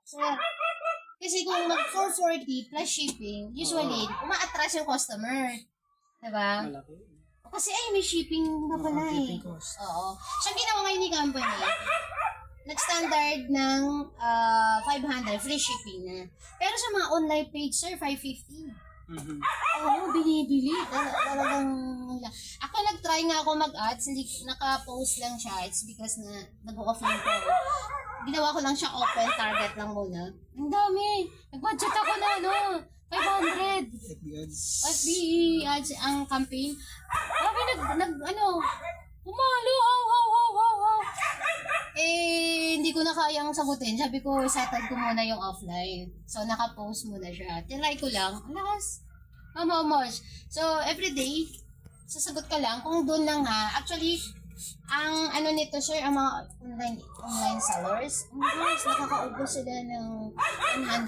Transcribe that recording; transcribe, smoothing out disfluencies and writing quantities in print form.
Sir, kasi kung mag-440 plus shipping, usually, uma-attract yung customer. Diba? Malaki. Kasi may shipping na pala shipping eh. cost. Oo. So, ang ginawa ngayon ni company, nag-standard ng 500, free shipping na. Pero sa mga online page, sir, 550. Mhm. Oo, binibili. Talagang, ako nag-try nga ako mag-ads, hindi naka-post lang siya. It's because na nag-offline ko. Ginawa ko lang siya open, target lang muna. Ang dami. Nag-budget ako na, 500. FB ads. FBE ads ang campaign. Sabi pumalo, how. Hindi ko na kayang sagutin. Sabi ko, settle ko muna yung offline. So, naka-post muna siya. Tinry ko lang. Ang lakas. Mamamos. So, everyday, sasagot ka lang. Kung doon lang ha. Actually, ang nito, sir, ang mga online sellers, nakakaubos sila ng 100.